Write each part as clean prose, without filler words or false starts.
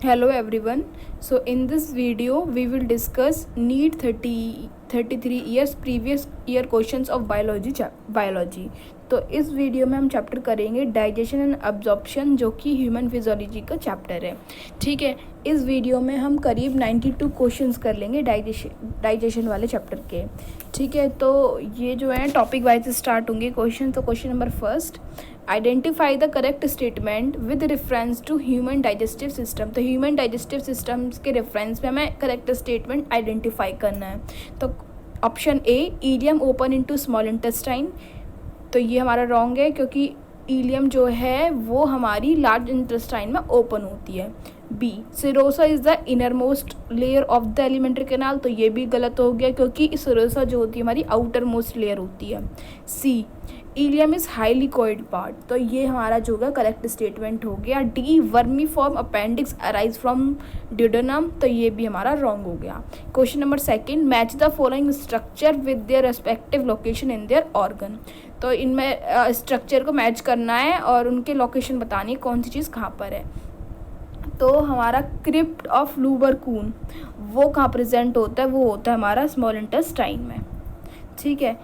Hello everyone. So in this video we will discuss NEET 33 years previous year questions of biology. तो इस video में हम chapter करेंगे digestion and absorption, जो कि ह्यूमन फिजियोलॉजी का चैप्टर है. ठीक है, इस वीडियो में हम करीब 92 क्वेश्चंस कर लेंगे डाइजेशन वाले चैप्टर के. ठीक है, तो ये जो है टॉपिक वाइज स्टार्ट होंगे क्वेश्चन. तो question number first, identify the correct statement with reference to human digestive system. तो ह्यूमन डाइजेस्टिव सिस्टम्स के रेफरेंस में हमें करेक्ट स्टेटमेंट आइडेंटिफाई करना है. तो option A, ileum open into small intestine. तो ये हमारा रॉन्ग है, क्योंकि इलियम जो है वो हमारी लार्ज इंटेस्टाइन में ओपन होती है. B, serosa is the innermost layer of the alimentary canal. तो ये भी गलत हो गया, क्योंकि सिरोसा जो होती है हमारी आउटर मोस्ट लेयर होती है. सी, इलियम इज़ हाईली कॉइड पार्ट. तो ये हमारा जो होगा करेक्ट स्टेटमेंट हो गया. D, vermi form appendix arise from duodenum. तो ये भी हमारा रॉन्ग हो गया. Question number second, match the following structure with their respective location in their organ. तो इनमें स्ट्रक्चर को मैच करना है और उनके लोकेशन बतानी है, कौन सी चीज़ कहाँ पर है. तो हमारा क्रिप्ट ऑफ लूबरकून वो कहाँ प्रेजेंट होता है, वो होता है हमारा स्मॉल इंटेस्टाइन में. ठीक है,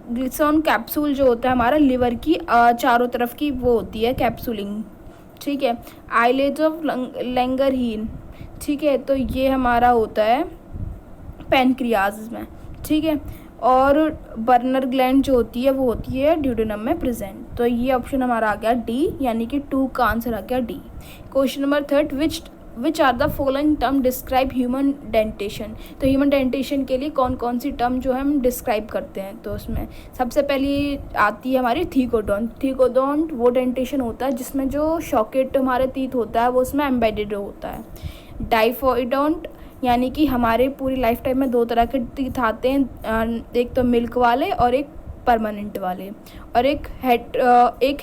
ग्लिसॉन कैप्सूल जो होता है हमारा लिवर की चारों तरफ की वो होती है कैप्सूलिंग. ठीक है, आइलेज ऑफ लैंगरहीन. ठीक है, तो ये हमारा होता है पैनक्रियाज में. ठीक है, और बर्नर ग्लैंड जो होती है वो होती है ड्यूडेनम में प्रेजेंट. तो ये ऑप्शन हमारा आ गया डी, यानी कि 2 का आंसर आ गया D. Question number third, which are the following term describe human dentition. तो ह्यूमन डेंटेशन के लिए कौन कौन सी टर्म जो है हम डिस्क्राइब करते हैं. तो उसमें सबसे पहली आती है हमारी थीकोडोंट. थीकोडोंट वो डेंटेशन होता है जिसमें जो शॉकेट हमारे टीथ होता है वो उसमें एम्बेडेड होता है. डाइफोइडोंट, यानी कि हमारे पूरी लाइफ टाइम में 2 तरह के टीथ आते हैं, एक तो मिल्क वाले और एक परमानेंट वाले. और एक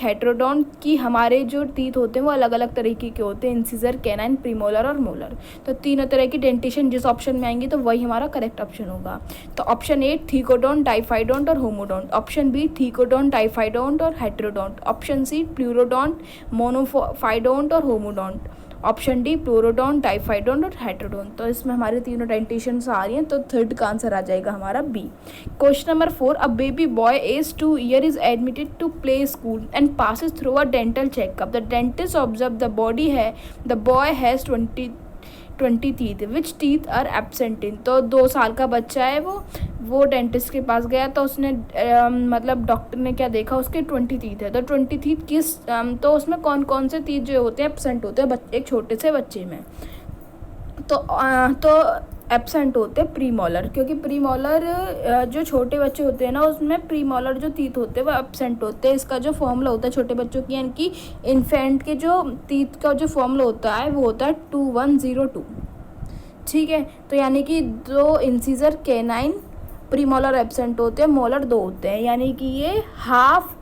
हेट्रोडोंट की हमारे जो टीथ होते हैं वो अलग अलग तरीके के होते हैं, इंसिजर, कैनाइन, प्रीमोलर और मोलर. तो तीनों तरह की डेंटेशन जिस ऑप्शन में आएंगी तो वही हमारा करेक्ट ऑप्शन होगा. तो ऑप्शन ए थीकोडोंट, डाइफाइडोंट और होमोडोंट. ऑप्शन बी थीकोडोंट, डाइफाइडोंट और हेट्रोडोंट. ऑप्शन सी प्लूरोडोंट, मोनोफाइडोंट और होमोडोंट. ऑप्शन डी प्लूरोडोंट, डाइफाइडोंट और हेट्रोडोंट. तो इसमें हमारे तीनों डेंटेशंस आ रही हैं, तो थर्ड का आंसर आ जाएगा हमारा B. Question number 4, a baby boy age 2 year is admitted to play school and passes through a dental checkup. The dentist observe the boy has 20 teeth. Which teeth are absent in. तो 2 साल का बच्चा है, वो dentist के पास गया तो उसने मतलब डॉक्टर ने क्या देखा, उसके 20 टीथ है. तो 20 टीथ किस तो उसमें कौन कौन से टीथ जो होते हैं एब्सेंट होते हैं एक छोटे से बच्चे में. तो एब्सेंट होते हैं प्रीमोलर, क्योंकि प्रीमोलर जो छोटे बच्चे होते हैं ना उसमें प्रीमोलर जो टीथ होते हैं वो एब्सेंट होते हैं. इसका जो फॉर्मूला होता है छोटे बच्चों की, यानी कि इन्फेंट के जो टीथ का जो फॉर्मूला होता है वो होता है 2102. ठीक है, तो यानी कि 2 इंसिजर, कैनाइन, प्रीमोलर एब्सेंट होते हैं, मोलर 2 होते हैं. यानी कि ये हाफ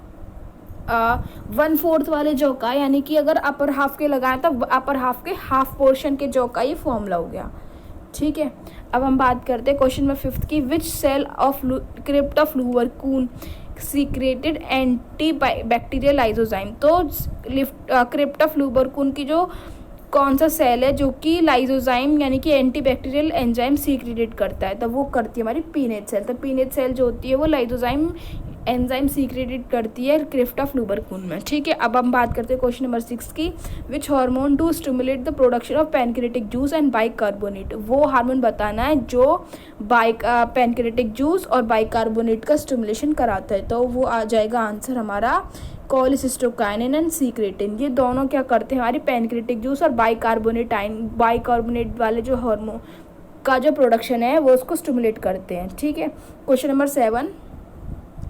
1/4 वाले जॉ का, यानी कि अगर अपर हाफ के लगाएं तो अपर हाफ के हाफ पोर्शन के जॉ का ये फॉर्मूला हो गया. ठीक है, अब हम बात करते हैं क्वेश्चन नंबर 5 की. Which cell of crypt of Lieberkuhn secreted antibacterial lysozyme. तो क्रिप्ट ऑफ लूबरकून की जो कौन सा सेल है जो कि लाइजोजाइम यानी कि एंटी बैक्टीरियल एंजाइम सीक्रेटेड करता है, तो वो करती है हमारी पीनेट सेल. तो पीनेट सेल जो होती है वो लाइजोजाइम एंजाइम सीक्रेटेड करती है क्रिप्ट ऑफ लूबरकून में. ठीक है, अब हम बात करते हैं क्वेश्चन नंबर 6 की. Which hormone to stimulate the production of pancreatic juice and bicarbonate. वो हार्मोन बताना है जो पैनक्रेटिक जूस और बाइकार्बोनेट का स्टिमुलेशन कराता है. तो वो आ जाएगा आंसर हमारा कोलिसिस्टोकाइनिन एंड सीक्रेटिन. ये दोनों क्या करते हैं, हमारी पैनक्रेटिक जूस और बाइकार्बोनेट वाले जो हार्मोन का जो प्रोडक्शन है वो उसको स्टिमुलेट करते हैं. ठीक है, question number 7,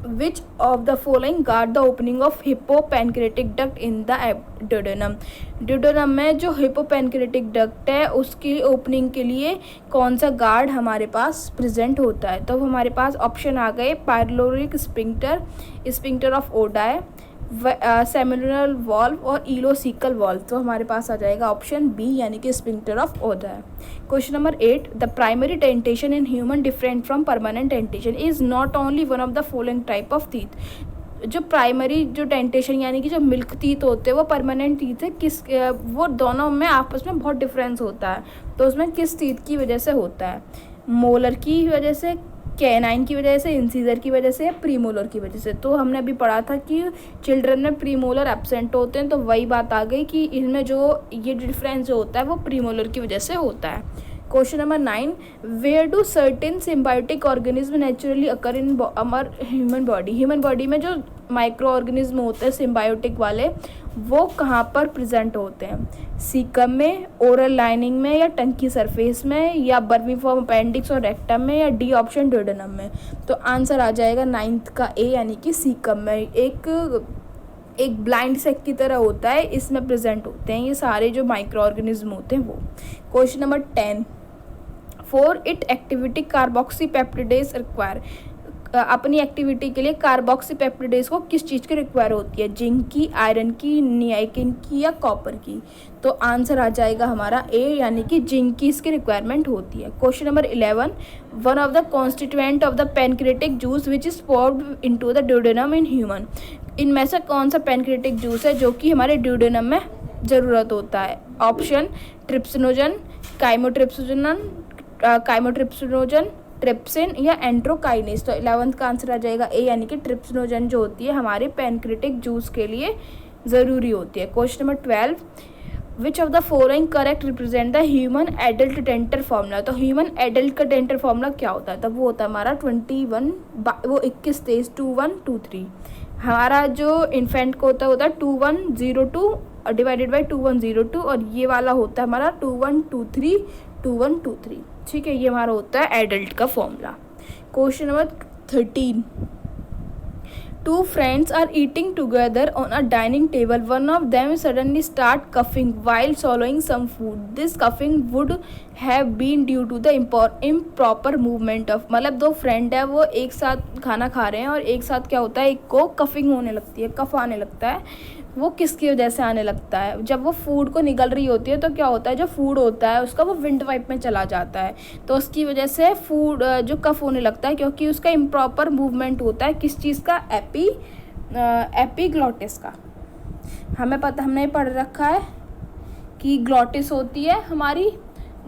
which of the following guard the opening of hepatopancreatic duct in the duodenum. Duodenum में जो हिप्पोपैनक्रेटिक डक्ट है उसकी ओपनिंग के लिए कौन सा गार्ड हमारे पास प्रेजेंट होता है. तो हमारे पास ऑप्शन आ गए pyloric sphincter, sphincter of Oddi, seminal valve और इलोसिकल वॉल्व. तो हमारे पास आ जाएगा ऑप्शन बी, यानी कि sphincter of Oddi. Question number 8, the primary dentition in human different from permanent dentition is not only one of the following type of teeth. जो primary जो dentition यानी कि जो मिल्क टीथ होते हैं वो परमानेंट टीथ है, वो दोनों में आपस में बहुत डिफरेंस होता है। तो उसमें किस टीथ की वजह से होता है, मोलर की वजह से, कैनाइन की वजह से, इंसीजर की वजह से या प्रीमोलर की वजह से। तो हमने अभी पढ़ा था कि चिल्ड्रन में प्रीमोलर एब्सेंट होते हैं, तो वही बात आ गई कि इनमें जो ये डिफरेंस जो होता है वो प्रीमोलर की वजह से होता है। Question number 9, where do certain symbiotic organism naturally occur in our human body. Human body में जो माइक्रो ऑर्गेनिज्म होते हैं सिम्बायोटिक वाले, वो कहाँ पर प्रेजेंट होते हैं, सीकम में, ओरल लाइनिंग में, या टंग की सरफेस में, या बर्मीफॉर्म अपेंडिक्स और रेक्टम में, या डी ऑप्शन ड्यूडेनम में। तो आंसर आ जाएगा 9th का ए यानी कि सीकम में। एक ब्लाइंड सेक की तरह होता है, इसमें प्रेजेंट होते हैं ये सारे जो माइक्रो ऑर्गेनिज्म होते हैं वो। Question number 10, for it activity carboxy peptidase require. अपनी एक्टिविटी के लिए कार्बोक्सी पेप्टिडेज को किस चीज़ की रिक्वायर होती है, जिंक की, आयरन की, नियाकिन की, या कॉपर की। तो आंसर आ जाएगा हमारा ए यानी कि जिंक की इसकी रिक्वायरमेंट होती है। Question number 11, one of the constituent of the pancreatic juice which is poured into the duodenum in human. इनमें से कौन सा पैनक्रियाटिक जूस है जो कि हमारे ड्यूडेनम में ज़रूरत होता है। ऑप्शन ट्रिप्सिनोजन, काइमोट्रिप्सिनोजन, ट्रिप्सिन, या एंट्रोकाइनेस। तो 11th का आंसर आ जाएगा ए यानी कि ट्रिप्सिनोजन जो होती है हमारे पैनक्रियाटिक जूस के लिए ज़रूरी होती है। Question number 12, which of the following correct represent the human adult dental formula. तो ह्यूमन एडल्ट का डेंटल फार्मूला क्या होता है, तब वो होता है हमारा 21 तेज 2123। हमारा जो इन्फेंट को होता है 2102 डिवाइडेड बाई 2102, और ये वाला होता है हमारा 2123। ठीक है, ये हमारा होता है एडल्ट का formula. Question number 13, two friends are eating together on a dining table. One of them suddenly start coughing while swallowing some food. This coughing would have been due to the improper movement of, मतलब दो friend है वो एक साथ खाना खा रहे हैं और एक साथ क्या होता है, एक को कफिंग होने लगती है, कफ आने लगता है। वो किसकी वजह से आने लगता है, जब वो फूड को निगल रही होती है तो क्या होता है, जो फूड होता है उसका वो विंड पाइप में चला जाता है, तो उसकी वजह से फूड जो कफ होने लगता है, क्योंकि उसका इम्प्रॉपर मूवमेंट होता है किस चीज़ का, एपीग्लॉटिस का। हमने पढ़ रखा है कि ग्लॉटिस होती है हमारी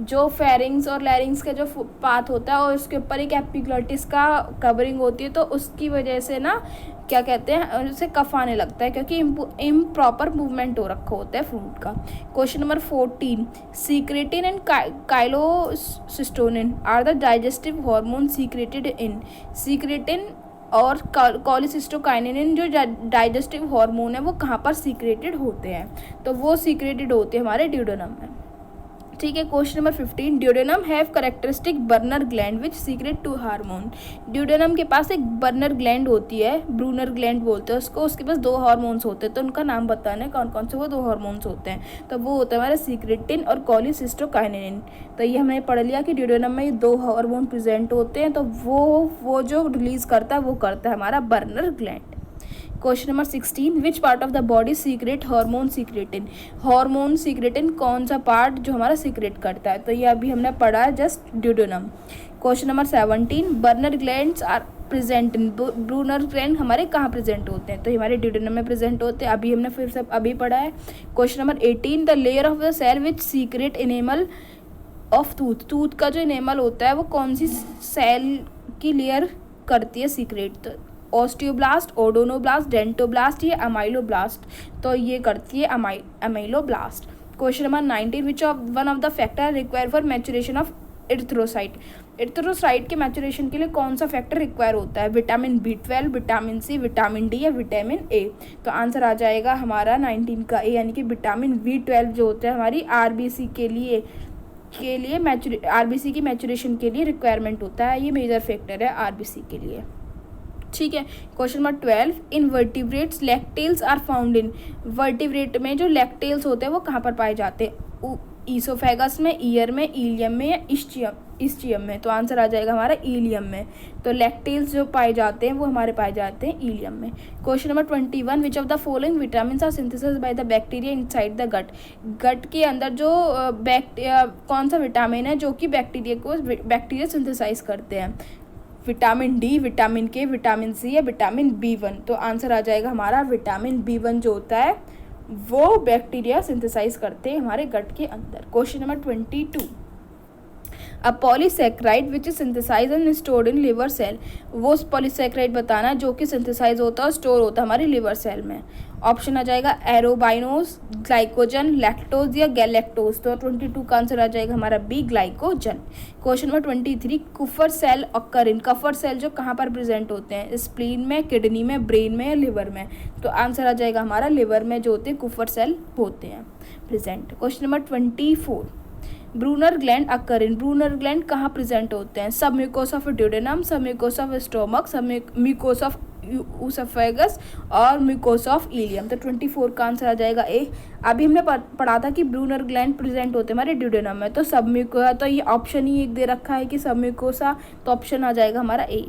जो फेरिंग्स और लैरिंग्स का जो पाथ होता है और उसके ऊपर एक एपीग्लॉटिस का कवरिंग होती है, तो उसकी वजह से ना क्या कहते हैं, उसे कफ आने लगता है क्योंकि इम्प्रॉपर मूवमेंट हो रखा होता है फूड का। Question number 14, secretin and cholecystokinin are the digestive hormone secreted in. Secretin और कॉलिसिस्टोकाइनिन जो डाइजेस्टिव हार्मोन है वो कहाँ पर सीक्रेटेड होते हैं, तो वो सीक्रेटेड होते हैं हमारे ड्यूडेनम में। ठीक है, question number 15, duodenum have characteristic Brunner gland which secrete two hormone. Duodenum के पास एक बर्नर ग्लैंड होती है, ब्रूनर ग्लैंड बोलते हैं उसको, उसके पास 2 हार्मोन्स होते हैं, तो उनका नाम बताना है कौन कौन से वो 2 हार्मोन्स होते हैं। तो वो होता है हमारा सीक्रेटिन और कॉलिसिस्टोकाइनिन। तो ये हमने पढ़ लिया कि ड्यूडेनम में ये 2 हार्मोन प्रेजेंट होते हैं, तो वो जो रिलीज करता है वो करता है हमारा burner gland. Question number 16, which part of the body secret hormone secretin. Hormone secretin कौन सा पार्ट जो हमारा सीक्रेट करता है, तो ये अभी हमने पढ़ा है just duodenum. Question number 17, Brunner glands are present in. Brunner gland हमारे कहाँ प्रेजेंट होते हैं, तो हमारे ड्यूडेनम में प्रेजेंट होते हैं, अभी हमने फिर से अभी पढ़ा है। Question number 18, the layer of the cell which secrete enamel of tooth. Tooth का जो इनेमल होता है वो कौन सी सेल की लेयर करती है सीक्रेट, ऑस्टियोब्लास्ट, ओडोनोब्लास्ट, डेंटोब्लास्ट या अमाइलोब्लास्ट। तो ये करती है ameloblast. Question number 19, which of one of the factor require for maturation of erythrocyte. Erythrocyte के मैचुरेशन के लिए कौन सा फैक्टर रिक्वायर होता है, vitamin B12, vitamin C, vitamin D या विटामिन A। तो आंसर आ जाएगा हमारा 19 का ए यानी कि विटामिन B12 जो होता है हमारी आरबीसी के लिए आरबीसी की मैचुरेशन के लिए रिक्वायरमेंट होता है, ये मेजर फैक्टर है आरबीसी के लिए। ठीक है, question number 12, in vertebrates lacteals are found in. Vertebrate में जो लैक्टेल्स होते हैं वो कहाँ पर पाए जाते हैं, ईसोफेगस में, ईयर में, इलियम में या इस्चियम में। तो आंसर आ जाएगा हमारा इलियम में। तो लैक्टेल्स जो पाए जाते हैं वो हमारे पाए जाते हैं इलियम में। Question number 21, which of the following vitamin are synthesize by the bacteria inside the gut. Gut के अंदर जो कौन सा विटामिन है जो कि बैक्टीरिया सिंथेसाइज करते हैं, विटामिन डी, विटामिन के, विटामिन सी या विटामिन B1। तो आंसर आ जाएगा हमारा विटामिन B1 जो होता है वो बैक्टीरिया सिंथेसाइज करते हैं हमारे गट के अंदर। Question number 22, a polysaccharide which is synthesise and stored in liver cell. वो पॉलीसेक्राइड बताना जो कि सिंथेसाइज होता है और स्टोर होता है हमारे लिवर सेल में। ऑप्शन आ जाएगा एरोबाइनोज, ग्लाइकोजन, लैक्टोज या गैलेक्टोज। तो 22 का आंसर आ जाएगा हमारा B, glycogen. Question number 23, Kufar cell occur in. कफर cell जो कहाँ पर प्रेजेंट होते हैं, स्प्लीन में, किडनी में, ब्रेन में या लिवर में। तो आंसर आ जाएगा हमारा लिवर में जो होते हैं कुफर सेल होते हैं present. Question number 24, Brunner gland occur in. Brunner gland कहाँ प्रेजेंट होते हैं, submucosa of duodenum, submucosa of stomach, submucosa of oesophagus और म्यूकोस ऑफ इलियम। तो 24 का आंसर आ जाएगा ए। अभी हमने पढ़ा था कि ब्रूनर ग्लैंड प्रेजेंट होते हैं हमारे ड्यूडेनम में, तो सब म्यूकोसा, तो ये ऑप्शन ही एक दे रखा है कि सब म्यूकोसा, तो ऑप्शन आ जाएगा हमारा ए।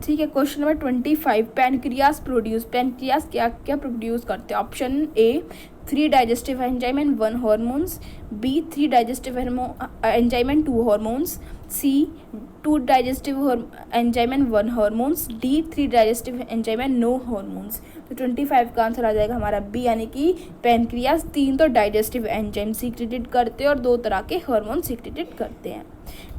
ठीक है। Question number 25, pancreas produce. Pancreas क्या क्या प्रोड्यूस करते हैं। Option A 3 digestive enzyme and 1 hormones, B 3 digestive enzyme and 2 hormones, C 2 digestive enzyme and 1 hormones, D 3 digestive enzyme and no hormones. तो 25 का आंसर आ जाएगा हमारा बी, यानी कि पैनक्रियास 3 तो डाइजेस्टिव एंजाइम सीक्रेटेड करते हैं और 2 तरह के हार्मोन सीक्रेटेड करते हैं।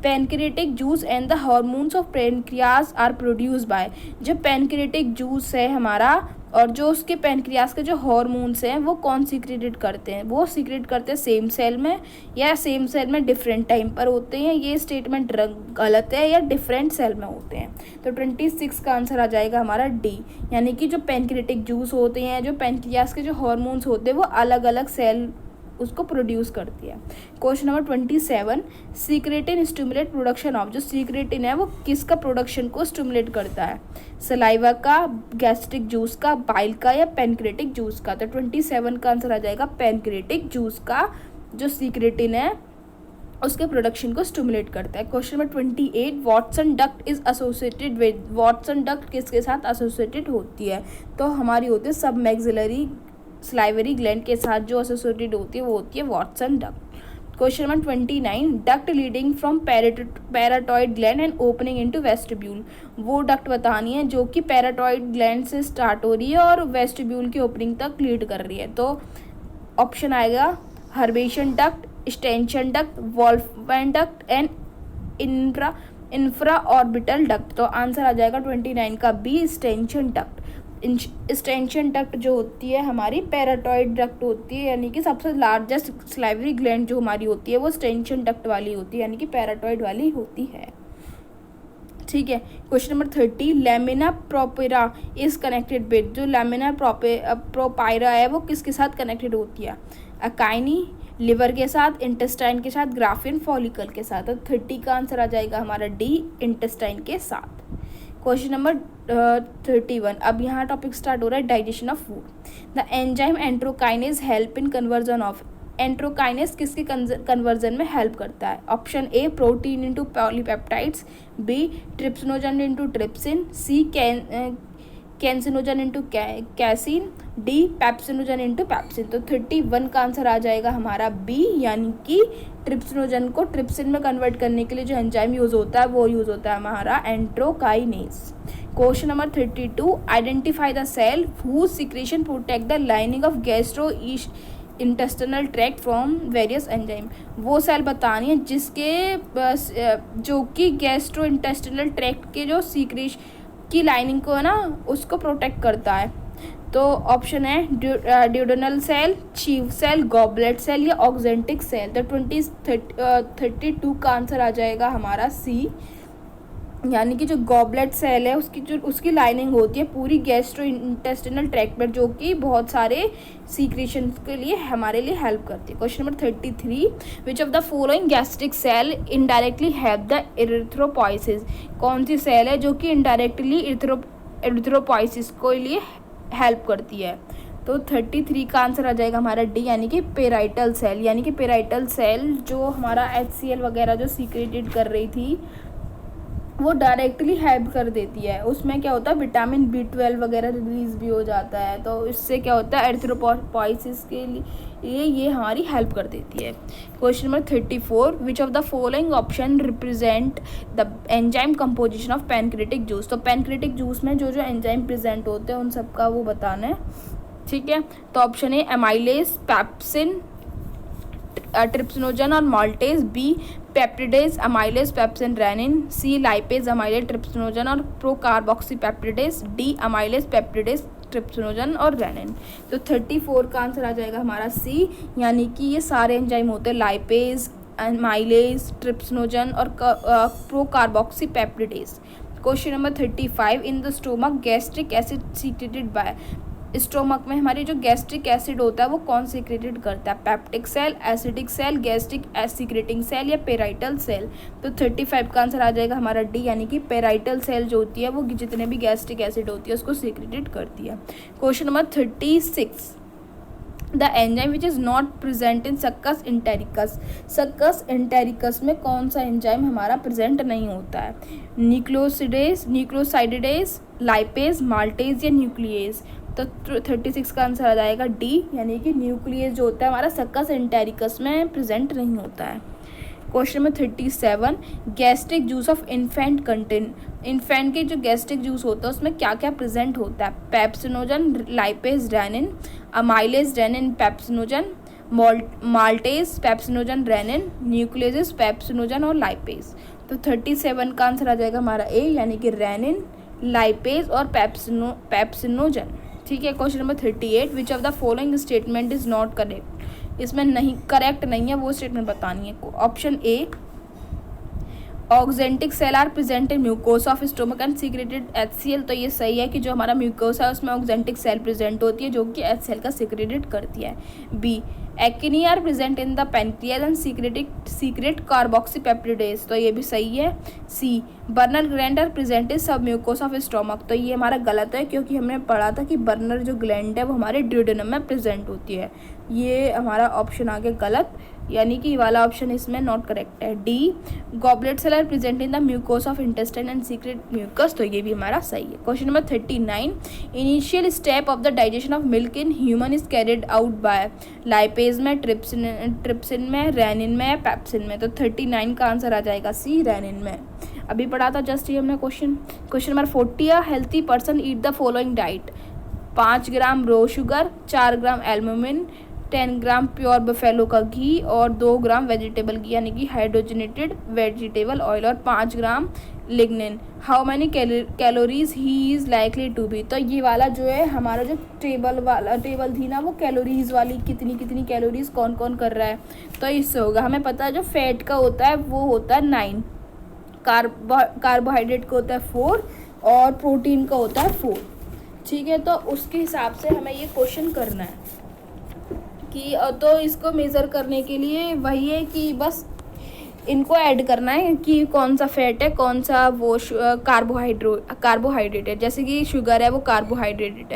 Pancreatic juice and the hormones of pancreas are produce by. जो पैनक्रियाटिक जूस है हमारा और जो उसके पैनक्रियास के जो हार्मोन्स हैं वो कौन सीक्रेटेड करते हैं, वो सीक्रेट करते हैं सेम सेल में या सेम सेल में डिफरेंट टाइम पर होते हैं। ये स्टेटमेंट गलत है, या डिफरेंट सेल में होते हैं। तो 26 का आंसर आ जाएगा हमारा डी, यानी कि जो पैनक्रियाटिक जूस होते हैं, जो पैनक्रियास के जो हार्मोन्स होते हैं वो अलग अलग सेल उसको प्रोड्यूस करती है। Question number 27, secretin stimulate production of. जो सीक्रेटिन है वो किसका प्रोडक्शन को स्टिमुलेट करता है, सलाइवा का, गैस्ट्रिक जूस का, बाइल का या पैनक्रियाटिक जूस का। तो 27 का आंसर आ जाएगा पैनक्रियाटिक जूस का, जो सीक्रेटिन है उसके प्रोडक्शन को स्टिमुलेट करता है। Question number 28, Watson duct is associated with. Watson duct किसके साथ एसोसिएटेड होती है, तो हमारी होती है सब मैक्सिलरी स्लाइवरी ग्लैंड के साथ जो एसोसिएटेड होती है वो होती है Watson duct. Question number 29, duct leading from parotid gland and opening into vestibule. वो डक्ट बतानी है जो कि पैराटॉइड ग्लैंड से स्टार्ट हो रही है और वेस्टिब्यूल की ओपनिंग तक लीड कर रही है। तो ऑप्शन आएगा Haversian duct, Stensen duct, Wolffian duct and infraorbital duct. तो आंसर आ जाएगा 29 का B, Stensen duct. Stensen duct जो होती है हमारी पैराटॉइड डक्ट होती है, यानी कि सबसे लार्जेस्ट स्लाइवरी ग्लैंड जो हमारी होती है वो स्टेंशन डक्ट वाली होती है, यानी कि पैराटॉइड वाली होती है। ठीक है। Question number 30, lamina propria is connected with. जो लैमिना प्रोपायरा है वो किसके साथ कनेक्टेड होती है, अकाइनी, लिवर के साथ, इंटेस्टाइन के साथ, ग्राफिन फॉलिकल के साथ। तो 30 का आंसर आ जाएगा हमारा डी, इंटेस्टाइन के साथ। क्वेश्चन नंबर 31, अब यहाँ टॉपिक स्टार्ट हो रहा है digestion of food. The enzyme enterokinase help in conversion of. Enterokinase किसके कन्वर्जन में हेल्प करता है, option A protein into polypeptides, B trypsinogen into trypsin, C caseinogen into casein, D pepsinogen into pepsin. तो 31 का answer आ जाएगा हमारा B, यानी कि ट्रिप्सिनोजन को ट्रिप्सिन में कन्वर्ट करने के लिए जो एंजाइम यूज होता है वो यूज होता है हमारा enterokinase. Question number 32, identify the cell whose secretion protect the lining of gastrointestinal tract from various enzyme. वो सेल बतानी है जिसके जो कि गैस्ट्रो इंटेस्टिनल ट्रैक्ट के जो सीक्रेशन की लाइनिंग को है ना उसको प्रोटेक्ट करता है। तो ऑप्शन है duodenal cell, chief cell, goblet cell या ऑक्जेंटिक सेल। तो 32 का आंसर आ जाएगा हमारा सी, यानी कि जो गॉबलेट सेल है उसकी लाइनिंग होती है पूरी गैस्ट्रो इंटेस्टिनल ट्रैक्ट पर, जो कि बहुत सारे सीक्रेशन के लिए हमारे लिए हेल्प करती है। Question number 33, which of the following gastric cell indirectly have the erythropoiesis. कौन सी सेल है जो कि इनडायरेक्टली इरिथ्रोपोइसिस को लिए हेल्प करती है। तो 33 का आंसर आ जाएगा हमारा डी, यानी कि पेराइटल सेल। यानी कि पेराइटल सेल जो हमारा HCl वगैरह जो सीक्रेटेड कर रही थी वो डायरेक्टली हेल्प कर देती है। उसमें क्या होता है, विटामिन B12 वगैरह रिलीज भी हो जाता है, तो इससे क्या होता है, एरिथ्रोपोइसिस के लिए ये हमारी हेल्प कर देती है। Question number 34, which of the following option represent the enzyme composition of pancreatic juice. तो पैनक्रेटिक जूस में जो जो एंजाइम प्रेजेंट होते हैं उन सबका वो बताना है, ठीक है। तो option A amylase, pepsin, trypsinogen और maltase, B peptidase, amylase, pepsin, rennin, C lipase, amylase, trypsinogen और procarboxypeptidase, D amylase, peptidase, trypsinogen और रेनिन। तो 34 का आंसर आ जाएगा हमारा सी, यानी कि ये सारे एंजाइम होते हैं लाइपेज, अमाइलेज, ट्रिप्सिनोजन और procarboxypeptidase. Question number 35, in the stomach gastric acid secreted by. Stomach में हमारी जो गैस्ट्रिक एसिड होता है वो कौन सीक्रेटेड करता है, peptic cell, acidic cell, gastric secreting cell या पेराइटल सेल। तो 35 का आंसर आ जाएगा हमारा डी, यानी कि पेराइटल सेल जो होती है वो जितने भी गैस्ट्रिक एसिड होती है उसको सीक्रेटेड करती है। Question number 36, the enzyme which is not present in succus entericus. Succus entericus में कौन सा एंजाइम हमारा प्रेजेंट नहीं होता है, न्यूक्लियोसाइडेज, लाइपेज, माल्टेज या न्यूक्लियेज। तो 36 का आंसर आ जाएगा डी, यानी कि न्यूक्लियस जो होता है हमारा सक्कस इंटेरिकस में प्रेजेंट नहीं होता है। Question number 37, gastric juice of infant contain. Infant के जो गैस्ट्रिक जूस होता है उसमें क्या क्या प्रेजेंट होता है, pepsinogen, lipase, rennin, amylase, rennin, pepsinogen, maltase, pepsinogen, rennin, nucleus, pepsinogen और लाइपेज। तो 37 का आंसर आ जाएगा हमारा ए, यानी कि रेनिन, लाइपेज और पेप्सिनोजन, ठीक है। Question number 38, which of the following statement is not correct. इसमें नहीं करेक्ट नहीं है, वो स्टेटमेंट बतानी है। Option A, oxyntic cell are present in mucosa of stomach and secreted HCl। तो ये सही है कि जो हमारा म्यूकोसा है उसमें ऑक्जेंटिक सेल प्रेजेंट होती है जो कि HCl का सीक्रेटेड करती है। B, acini are present in the pancreas and secrete carboxypeptidase. तो ये भी सही है। C, Brunner gland are present in submucosa of stomach. तो ये हमारा गलत है, क्योंकि हमने पढ़ा था कि बर्नर जो ग्लैंड है वो हमारे ड्यूडेनम में प्रेजेंट होती है। ये हमारा ऑप्शन आ गया गलत, यानी कि वाला ऑप्शन इसमें नॉट करेक्ट है। D, goblet cell are present in the mucosa of intestine and secrete mucus. तो ये भी हमारा सही है। Question number 39, initial step of the digestion of milk in human is carried out by. Lipase में, trypsin में, rennin में, pepsin में। तो 39 का आंसर आ जाएगा सी, रेनिन में। अभी पढ़ा था जस्ट ये हमने question number 40, a healthy person eat the following diet. 5 gram raw sugar, 4 gram albumin, 10 gram pure buffalo का घी और 2 ग्राम वेजिटेबल घी, यानी कि हाइड्रोजनेटेड वेजिटेबल ऑयल और 5 gram lignin. How many calories he is likely to be. तो ये वाला जो है हमारा जो टेबल थी ना, वो कैलोरीज वाली कितनी कैलोरीज कौन कौन कर रहा है, तो इससे होगा। हमें पता है जो फैट का होता है वो होता है 9, कार्बोहाइड्रेट का होता है 4 और प्रोटीन का होता है 4, ठीक है। तो उसके हिसाब से हमें ये क्वेश्चन करना है कि तो इसको मेज़र करने के लिए वही है कि बस इनको ऐड करना है कि कौन सा फैट है, कौन सा वो कार्बोहाइड्रेट है। जैसे कि शुगर है वो कार्बोहाइड्रेट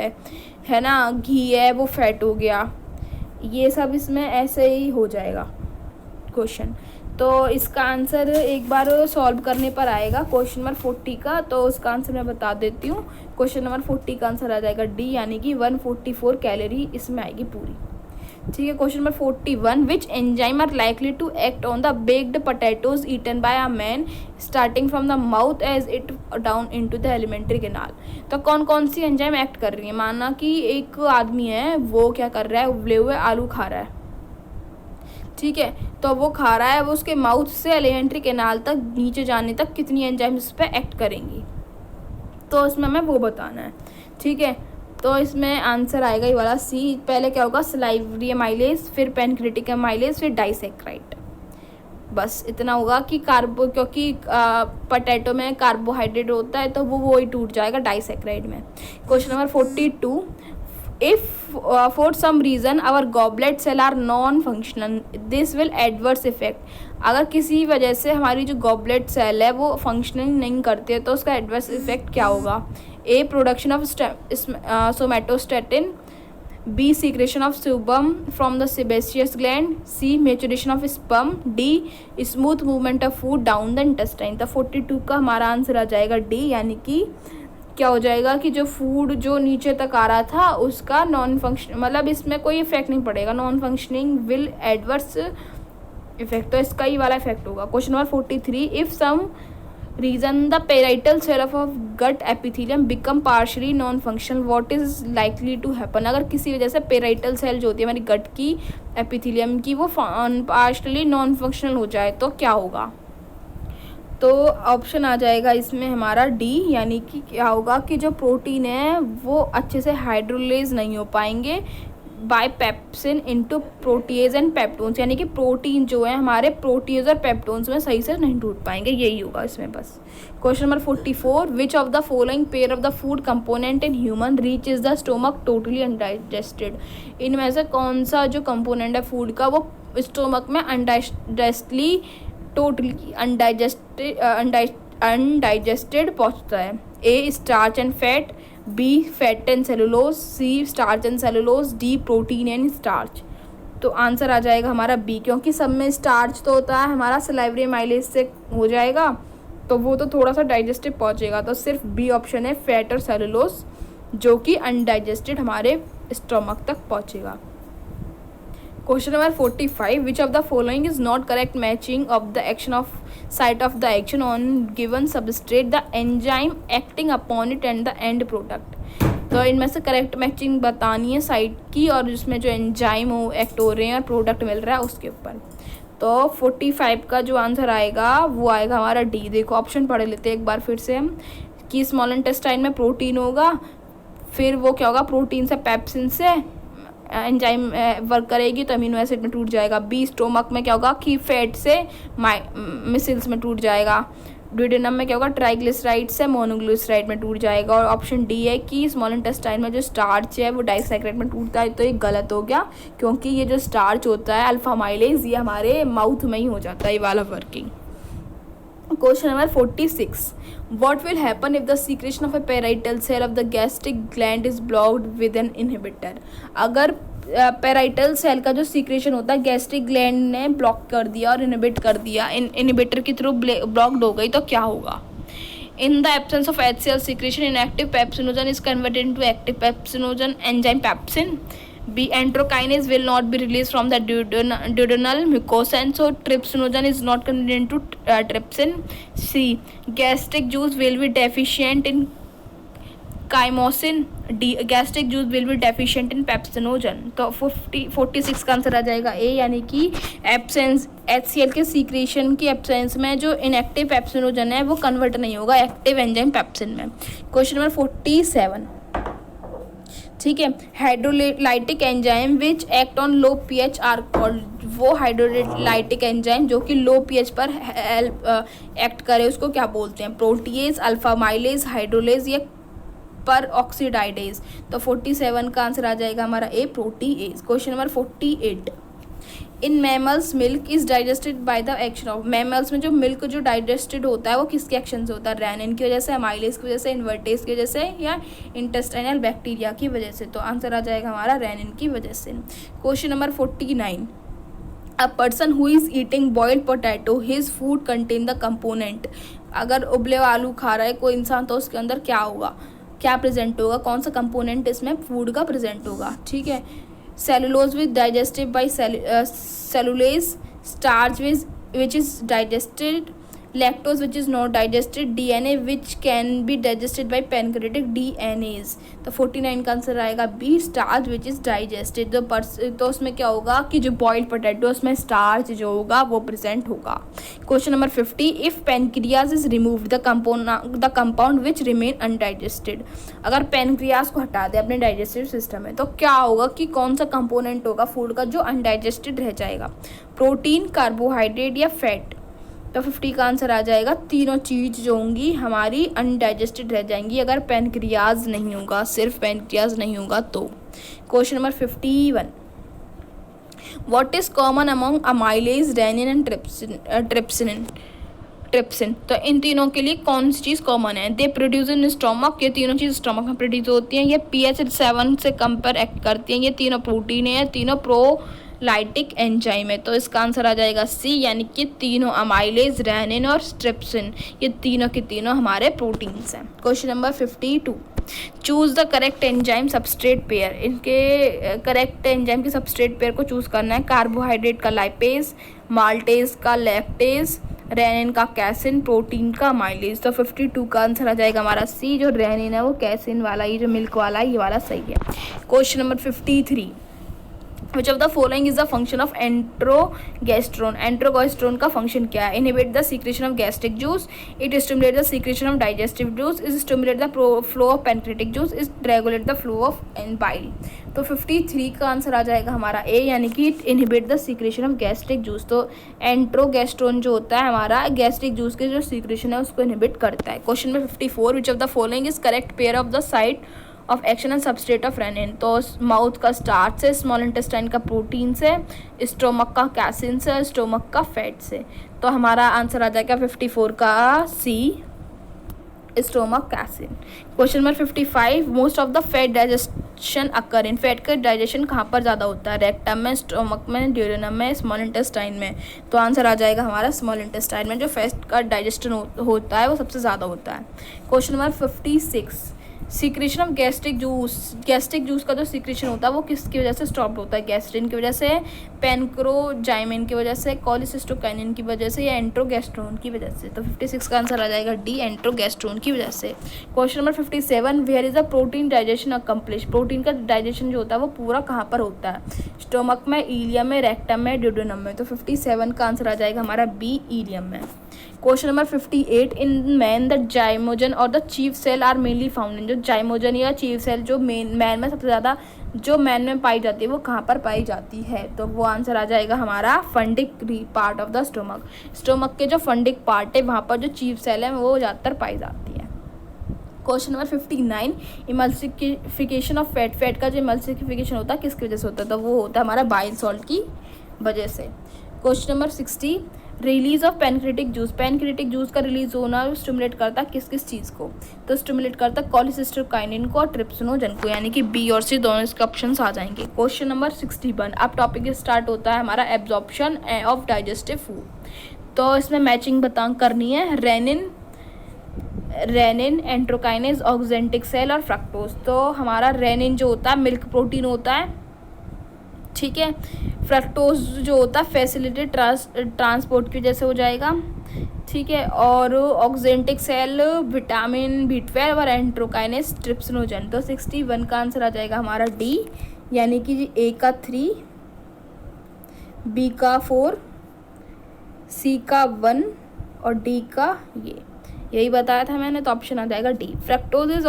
है ना, घी है वो फैट हो गया। ये सब इसमें ऐसे ही हो जाएगा क्वेश्चन। तो इसका आंसर एक बार सॉल्व करने पर आएगा क्वेश्चन नंबर 40 का। तो उसका आंसर मैं बता देती हूँ। क्वेश्चन नंबर 40 का आंसर आ जाएगा डी, यानी कि 144 कैलोरी इसमें आएगी पूरी, ठीक है। Question number 41, which enzyme are likely to act on the baked potatoes eaten by a man starting from the mouth as it down into the alimentary canal. तो कौन कौन सी एंजाइम एक्ट कर रही है। माना कि एक आदमी है, वो क्या कर रहा है, उबले हुए आलू खा रहा है, ठीक है। तो वो खा रहा है, वो उसके माउथ से एलिमेंट्री कैनाल तक नीचे जाने तक कितनी एंजाइम इस पर एक्ट करेंगी, तो इसमें हमें वो बताना है, ठीक है। तो इसमें आंसर आएगा ये वाला सी। पहले क्या होगा, सलाइवरी एमाइलेज, फिर पैनक्रेटिक एमाइलेज, फिर डाइसेक्राइड। बस इतना होगा कि क्योंकि पोटैटो में कार्बोहाइड्रेट होता है तो वो ही टूट जाएगा डाइसेक्राइड में। Question number 42, if for some reason our goblet cell are non functional this will adverse effect. अगर किसी वजह से हमारी जो गॉबलेट सेल है वो फंक्शनिंग नहीं करती है तो उसका एडवर्स इफेक्ट क्या होगा। A, production of somatostatin, B secretion of sebum from the sebaceous gland, C maturation of sperm, D smooth movement of food down the intestine. तो 42 का हमारा आंसर आ जाएगा डी, यानी कि क्या हो जाएगा कि जो फूड जो नीचे तक आ रहा था उसका नॉन फंक्शन, मतलब इसमें कोई इफेक्ट नहीं पड़ेगा, non functioning will adverse effect, तो इसका ही वाला इफेक्ट होगा। Question number 43, if some reason the parietal cell of gut epithelium become partially non functional, what is likely to happen. अगर किसी वजह से पेराइटल सेल जो होती है हमारी गट की एपिथेलियम की वो पार्शली नॉन फंक्शनल हो जाए तो क्या होगा। तो ऑप्शन आ जाएगा इसमें हमारा डी, यानी कि क्या होगा कि जो प्रोटीन है वो अच्छे से हाइड्रोलेज नहीं हो पाएंगे by pepsin into protease and peptones, यानी कि प्रोटीन जो है हमारे प्रोटीज और पेप्टोन्स में सही से नहीं टूट पाएंगे, यही होगा इसमें बस। Question number 44, which of the following pair of the food component in human reach is the stomach totally undigested. इनमें से कौन सा जो कंपोनेंट है फूड का वो स्टोमक में अनडाइजेस्टली टोटली अनडाइजेस्टेड पहुँचता है। A starch and fat, B fat and cellulose, C starch and cellulose, D protein and starch. तो आंसर आ जाएगा हमारा बी, क्योंकि सब में स्टार्च तो होता है हमारा सलाइवरी माइलेज से हो जाएगा तो वो तो थोड़ा सा डाइजेस्टिव पहुँचेगा, तो सिर्फ बी ऑप्शन है फैट और सेलुलोज जो कि अनडाइजेस्टेड हमारे स्टोमक तक पहुँचेगा। Question number 45, which of the following is not correct matching of the action of site of the action on given substrate the enzyme acting upon it and the end product. तो इनमें से correct matching बतानी है site की और जिसमें जो enzyme हो एक्ट हो रहे हैं और प्रोडक्ट मिल रहा है उसके ऊपर। तो 45 का जो आंसर आएगा वो आएगा हमारा डी। देखो ऑप्शन पढ़ लेते हैं एक बार फिर से हम, कि स्मॉल इंटेस्टाइन में प्रोटीन होगा, फिर वो क्या होगा प्रोटीन से पेप्सिन से एंजाइम वर्क करेगी तो अमीनो एसिड में टूट जाएगा। बी स्टोमक में क्या होगा कि फैट से मिसल्स में टूट जाएगा। ड्यूडेनम में क्या होगा ट्राइग्लिसराइड से मोनोग्लिसराइड में टूट जाएगा। और ऑप्शन डी है कि स्मॉल इंटेस्टाइन में जो स्टार्च है वो डाइसैकराइड में टूटता है, तो ये गलत हो गया क्योंकि ये जो स्टार्च होता है अल्फा माइलेज ये हमारे माउथ में ही हो जाता है ये वाला working. Question number 46, what will happen if the secretion of a parietal cell of the gastric gland is blocked with an inhibitor। अगर पेराइटल सेल का जो सीक्रेशन होता है गैस्ट्रिक ग्लैंड ने ब्लॉक कर दिया और इनहिबिट कर दिया, इनहिबिटर के थ्रू ब्लॉक्ड हो गई तो क्या होगा। In the absence of HCl secretion inactive pepsinogen is converted into active pepsinogen enzyme pepsin। B enterokinase will not be released from the duodenal mucosa and so trypsinogen is not converted into trypsin। C gastric juice will be deficient in chymosin। D gastric juice will be deficient in pepsinogen। तो 46 का answer आ जाएगा A, यानी कि absence HCl के secretion की absence में जो इनएक्टिव पेप्सिनोजन है वो कन्वर्ट नहीं होगा एक्टिव एंजाइम पेप्सिन में। क्वेश्चन नंबर 47, ठीक है, hydrolytic enzyme which act on low pH are called. वो हाइड्रोलाइटिक एंजाइम जो कि लो pH पर एक्ट करे उसको क्या बोलते हैं। प्रोटीएज, अल्फा माइलेज, हाइड्रोलेज या पर ऑक्सीडाइडेज। तो 47 का आंसर आ जाएगा हमारा A protease. Question number 48, in mammals milk is digested by the action of. Mammals में जो मिल्क जो डाइजेस्टेड होता है वो किसके एक्शन से होता है, रेनिन की वजह से, अमाइलेज की वजह से, इन्वर्टेज की वजह से या इंटेस्टाइनल बैक्टीरिया की वजह से। तो आंसर आ जाएगा हमारा रेनिन की वजह से। Question number 49, a person who is eating boiled potato his food contain the component. अगर उबले हुए आलू खा रहा है कोई इंसान तो उसके अंदर क्या होगा, क्या प्रेजेंट होगा, कौन सा कंपोनेंट इसमें फूड का प्रेजेंट होगा। ठीक है, cellulose which digested by cellulase, starch which is digested, lactose which is not digested, DNA which can be digested by pancreatic DNAs। तो 49 का आंसर आएगा B starch which is digested. तो उसमें क्या होगा कि जो बॉइल्ड पोटैटो उसमें स्टार्च जो होगा वो प्रेजेंट होगा। Question number 50, if pancreas is remove the compound which remain undigested. अगर पेनक्रियाज को हटा दे अपने डाइजेस्टिव सिस्टम में तो क्या होगा कि कौन सा कंपोनेंट होगा फूड का जो अनडाइजेस्टेड रह जाएगा, प्रोटीन, कार्बोहाइड्रेट या फैट। तो 50 का आंसर आ जाएगा तीनों चीज़ जो होंगी हमारी अनडाइजेस्टेड रह जाएंगी अगर पेनक्रियाज नहीं होगा, सिर्फ पेनक्रियाज नहीं होगा तो। Question number 51, what is common among amylase, rennin and trypsin. Trypsin. तो इन तीनों के लिए कौन सी चीज़ कॉमन है? दे प्रोड्यूस इन स्टोमक, ये तीनों चीज़ स्टोमक में प्रोड्यूस होती हैं। ये pH 7 से कम पर एक्ट करती हैं। ये तीनों प्रोटीन है, तीनों प्रोलाइटिक एंजाइम है। तो इसका आंसर आ जाएगा सी, यानी कि तीनों अमाइलेज, रेनिन और ट्रिप्सिन, ये तीनों के तीनों हमारे प्रोटीन्स हैं। Question number 52, choose the correct enzyme substrate pair. इनके करेक्ट एंजाइम के सबस्ट्रेट पेयर को चूज़ करना है। कार्बोहाइड्रेट का लाइपेज, माल्टेज का लैक्टेज, रेनिन का कैसिन, प्रोटीन का माइलेज। तो 52 का आंसर आ जाएगा हमारा सी, जो रेनिन है वो कैसिन वाला, ये जो मिल्क वाला है ये वाला सही है। Question number 53, which of the following is the function of enterogastrone. Enterogastrone का फंक्शन क्या है? Inhibit the secretion of gastric juice, it stimulate the secretion of digestive juice, is stimulate the flow of pancreatic juice, is regulate the flow of bile. तो 53 का answer आ जाएगा हमारा ए, यानी कि it inhibit the secretion of gastric juice. तो एंट्रोगेस्ट्रोन जो होता है हमारा गैस्ट्रिक जूस के जो सीक्रेशन है उसको इनहिबिट करता है। Question number 54, which of the following is correct pair of the site of action and substrate of rennin. तो माउथ का स्टार्च से, स्मॉल इंटेस्टाइन का प्रोटीन से, स्टोमक का कैसिन से, स्टोमक का फैट से। तो हमारा आंसर आ जाएगा 54 का C, stomach casein. Question number 55, most of the fat digestion occur in. Fat का डाइजेशन कहाँ पर ज़्यादा होता है? रेक्टम में, स्टोमक में, ड्यूरेनम में, स्मॉल इंटेस्टाइन में। तो आंसर आ जाएगा हमारा स्मॉल इंटेस्टाइन में जो फैट का डाइजेशन होता है वो सबसे ज़्यादा होता है। Question number 56, secretion of gastric juice. Gastric juice का जो सीक्रेशन होता है वो किसकी वजह से स्टॉप होता है? गैस्ट्रिन की वजह से, पेनक्रोजाइमिन की वजह से, कोलिसिस्टोकाइनिन की वजह से, या एंट्रोगेस्ट्रोन की वजह से। तो 56 का आंसर आ जाएगा डी, एंट्रोगेस्ट्रोन की वजह से। Question number 57, where is the protein digestion accomplish. Protein का डाइजेशन जो होता है वो पूरा कहाँ पर होता है? स्टोमक में, इलियम में, रेक्टम में, ड्यूडेनम में। तो 57 का आंसर आ जाएगा हमारा बी, इलियम में। Question number 58, in man the zymogen और the chief cell are mainly found in. जो जाइमोजन या चीफ सेल जो मैन में सबसे ज़्यादा जो मैन में पाई जाती है वो कहाँ पर पाई जाती है? तो वो आंसर आ जाएगा हमारा fundic part of the stomach. Stomach के जो फंडिक पार्ट है वहाँ पर जो चीफ सेल है वो ज़्यादातर पाई जाती है। Question number 59, emulsification of fat. Fat का जो इमल्सिफिकेशन होता है किसकी वजह से होता है? तो वो होता है हमारा बाइल सॉल्ट की वजह से। Question number 60, release of pancreatic juice. Pancreatic juice का रिलीज होना स्टिमुलेट करता किस किस चीज़ को? तो स्टिमुलेट करता कोलिसिस्टोकाइनिन को और ट्रिप्सिनोजन को, यानी कि बी और सी दोनों इसके ऑप्शन आ जाएंगे। क्वेश्चन नंबर 61, अब टॉपिक स्टार्ट होता है हमारा एब्जॉर्प्शन ऑफ डाइजेस्टिव फूड। तो इसमें मैचिंग करनी है रेनिन, एंट्रोकाइनेज, ऑक्जेंटिक सेल और फ्रक्टोज। तो हमारा रेनिन जो होता है मिल्क प्रोटीन होता है, ठीक है। फ्रक्टोज जो होता है फैसिलिटेड ट्रांसपोर्ट की वजह से हो जाएगा, ठीक है। और ऑक्जेंटिक सेल विटामिन B12 और एंट्रोकाइनेज ट्रिप्सिनोजन। तो 61 का आंसर आ जाएगा हमारा डी, यानी कि ए का 3, बी का 4, सी का 1 और डी का यही बताया था मैंने, तो ऑप्शन आ जाएगा D. Fructose is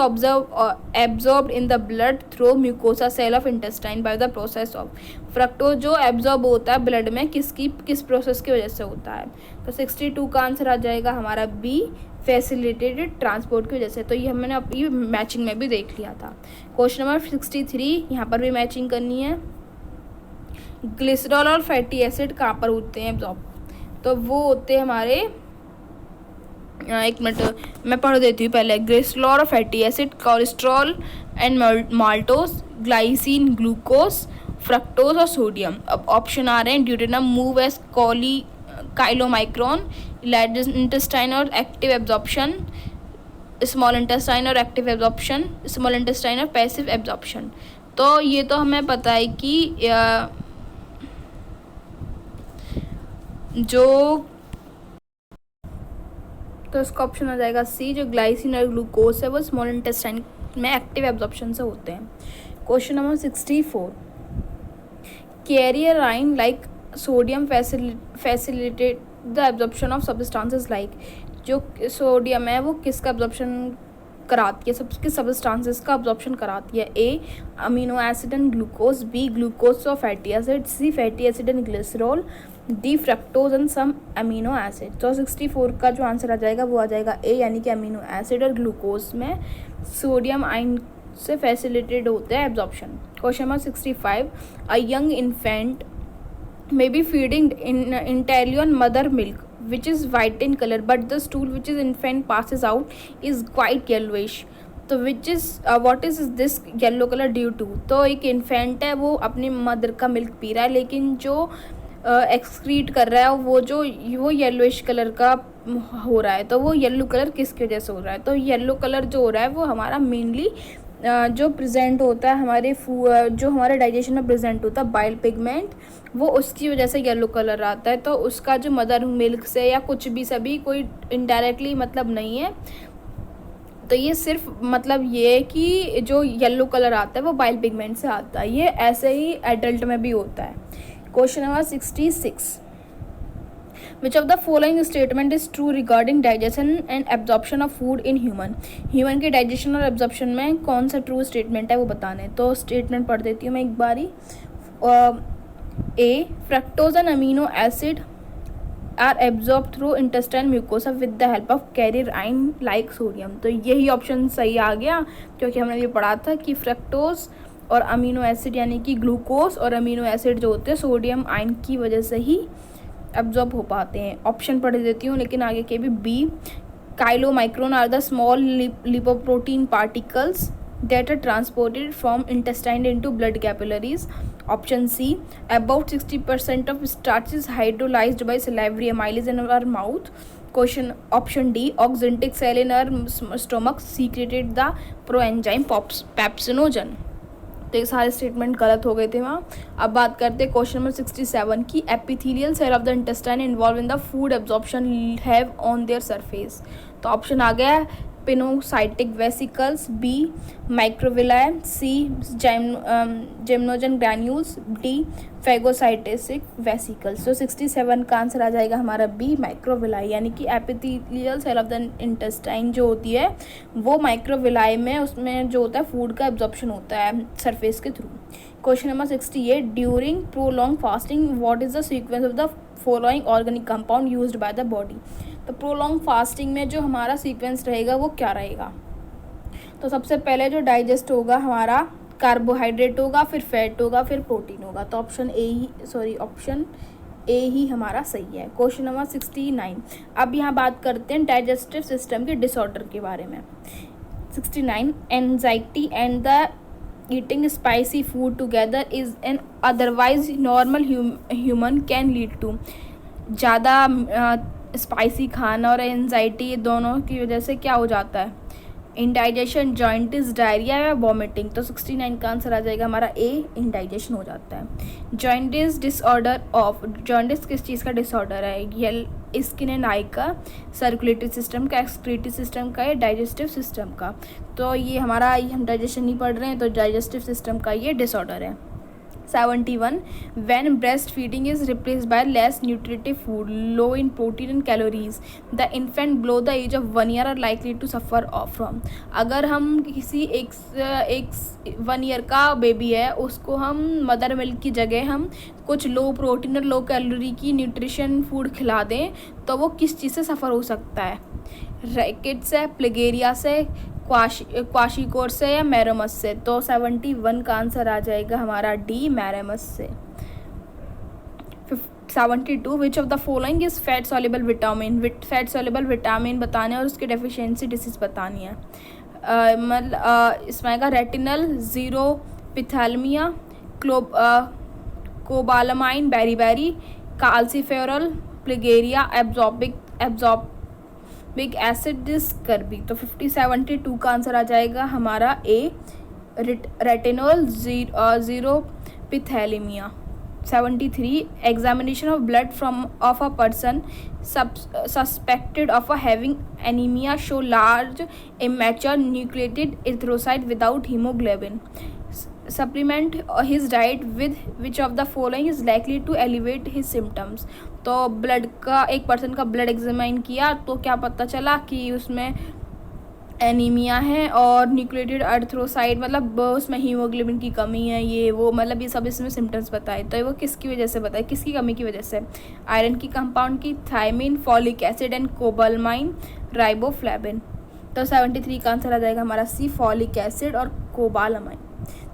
absorbed in the blood through mucosa cell of intestine by the process of. Fructose जो एब्जॉर्ब होता है ब्लड में किस प्रोसेस की वजह से होता है? तो 62 का आंसर आ जाएगा हमारा बी, फैसिलिटेटेड ट्रांसपोर्ट की वजह से। तो ये हमने अपनी मैचिंग में भी देख लिया था। क्वेश्चन नंबर 63, यहाँ पर भी मैचिंग करनी है। ग्लिसरॉल और फैटी एसिड कहाँ पर होते हैं एब्जॉर्ब? तो वो होते हैं हमारे, एक मिनट मैं पढ़ देती हूँ पहले। ग्लिसरॉल और fatty acid, cholesterol and maltose, glycine, glucose, fructose और सोडियम। अब ऑप्शन आ रहे हैं duodenum move S chylomicron, large intestine और एक्टिव एब्जॉर्प्शन, स्मॉल इंटेस्टाइन और एक्टिव एब्जॉर्प्शन, स्मॉल इंटेस्टाइन और पैसिव एब्जॉर्प्शन। तो ये तो हमें पता है कि जो, तो इसका ऑप्शन आ जाएगा सी, जो ग्लाइसिन और ग्लूकोज है वो स्मॉल इंटेस्टाइन में एक्टिव एब्जॉर्प्शन से होते हैं। Question number 64, carrier ion like sodium facilitate the absorption of substances like. जो सोडियम है वो किसका एब्जॉर्प्शन कराती है? किस सब्सटेंसेस का एब्जॉर्प्शन कराती है? A, amino acid and glucose, B, glucose और fatty acid, C, fatty acid and glycerol, D, fructose and some amino acid. तो 64 का जो आंसर आ जाएगा वो आ जाएगा ए, यानी कि अमीनो एसिड और ग्लूकोज में सोडियम आयन से फैसिलिटेड होते हैं absorption. Question number 65, a young infant may be feeding entirely on mother milk which is white in color, but the stool which is infant passes out is quite yellowish. तो which is what is this yellow colour due to? तो एक infant है, वो अपनी mother का milk P रहा है, लेकिन जो एक्सक्रीट कर रहा है वो येलोइश कलर का हो रहा है। तो वो येलो कलर किसकी वजह से हो रहा है? तो येलो कलर जो हो रहा है वो हमारा मेनली जो प्रेजेंट होता है हमारे जो हमारे डाइजेशन में प्रेजेंट होता है बाइल पिगमेंट, वो उसकी वजह से येलो कलर आता है। तो उसका जो मदर मिल्क से या कुछ भी सभी कोई इनडायरेक्टली मतलब नहीं है। तो ये सिर्फ मतलब ये है कि जो येलो कलर आता है वो बाइल पिगमेंट से आता है। ये ऐसे ही एडल्ट में भी होता है। Question number 66, which of the following statement is true regarding digestion and absorption of food in human के डाइजेशन और एब्जॉर्प्शन में कौन सा ट्रू स्टेटमेंट है वो बताने। तो स्टेटमेंट पढ़ देती हूँ मैं एक बारी। A, fructose and amino acid are absorb through intestine mucosa with the help of carrier ion like sodium. तो यही ऑप्शन सही आ गया, क्योंकि हमने ये पढ़ा था कि फ्रक्टोज और अमीनो एसिड यानी कि ग्लूकोज और अमीनो एसिड जो होते हैं सोडियम आयन की वजह से ही एब्जॉर्ब हो पाते हैं। ऑप्शन पढ़ देती हूँ लेकिन आगे के भी। B, chylomicron are the small lipoprotein particles that are transported from intestine into blood capillaries. Option C, about 60% of starch is hydrolyzed by salivary amylase in our mouth. Option D, oxyntic cell in our stomach secreted the proenzyme pepsinogen. तो ये सारे statement गलत हो गए थे वहाँ। अब बात करते हैं क्वेश्चन नंबर 67 की। Epithelial cell of the intestine involve in the food absorption have on their surface. तो ऑप्शन आ गया है pinocytic vesicles, B microvilli, C zymogen granules, D phagocytic vesicles. तो 67 का आंसर आ जाएगा हमारा बी माइक्रोविलाई, यानी कि epithelial cell of the intestine जो होती है वो माइक्रोविलाई में उसमें जो होता है फूड का एब्जॉर्प्शन होता है सरफेस के through. Question number 68, during prolong fasting what is the sequence of the following organic compound used by the body. तो प्रोलॉन्ग फास्टिंग में जो हमारा सीक्वेंस रहेगा वो क्या रहेगा? तो सबसे पहले जो डाइजेस्ट होगा हमारा कार्बोहाइड्रेट होगा, फिर फैट होगा, फिर प्रोटीन होगा। तो ऑप्शन ए ही हमारा सही है। क्वेश्चन नंबर 69, अब यहाँ बात करते हैं डाइजेस्टिव सिस्टम के डिसऑर्डर के बारे में। 69, anxiety and the eating spicy food together is an otherwise normal human can lead to. ज़्यादा स्पाइसी खाना और एंजाइटी दोनों की वजह से क्या हो जाता है? इंडाइजेशन, जॉइंटिस, डायरिया या वॉमिटिंग। तो 69 का आंसर आ जाएगा हमारा ए, इंडाइजेशन हो जाता है। जॉइंटिस डिसऑर्डर ऑफ, जॉइंटिस किस चीज़ का डिसऑर्डर है? ये स्किन एंड आई का, सर्कुलेटरी सिस्टम का, एक्सक्रीटरी सिस्टम का या डाइजेस्टिव सिस्टम का। तो ये हमारा हम डाइजेशन नहीं पढ़ रहे हैं, तो डाइजेस्टिव सिस्टम का ये डिसऑर्डर है। 71, when breastfeeding is replaced by less nutritive food, low in protein and calories, the infant below the age of 1 year are likely to suffer from। अगर हम किसी एक 1 ईयर का बेबी है उसको हम मदर मिल्क की जगह हम कुछ लो प्रोटीन और लो कैलोरी की न्यूट्रिशन फूड खिला दें तो वो किस चीज़ से सफ़र हो सकता है? रैकेट से, प्लेगेरिया से, क्वाशिकोर से या मैरोमस से। तो 71 का आंसर आ जाएगा हमारा डी, मैरोमस से। 72, विच of the following is fat soluble vitamin. Fat soluble vitamin बताने और उसकी डेफिशिएंसी डिसीज बतानी है। मतलब इसमें आएगा retinal, xerophthalmia, cobalamin, beriberi, calciferol, pellagra, ascorbic acid scurvy. तो 72 का आंसर आ जाएगा हमारा A, retinol, xerophthalmia. 73, examination of blood from of a person suspected of having anaemia show large immature nucleated erythrocyte without haemoglobin. Supplement his diet with which of the following is likely to elevate his symptoms. तो blood का, एक person का blood examine किया तो क्या पता चला कि उसमें एनीमिया है और न्यूक्लिएटेड एरिथ्रोसाइट मतलब उसमें हीमोग्लोबिन की कमी है, ये वो मतलब ये सब इसमें सिम्टम्स बताए। तो वो किसकी वजह से बताए, किसकी कमी की वजह से? आयरन की कंपाउंड की, thiamine, folic acid and cobalamin, riboflavin. तो 73 का आंसर आ जाएगा हमारा सी, फॉलिक एसिड और कोबालमाइन।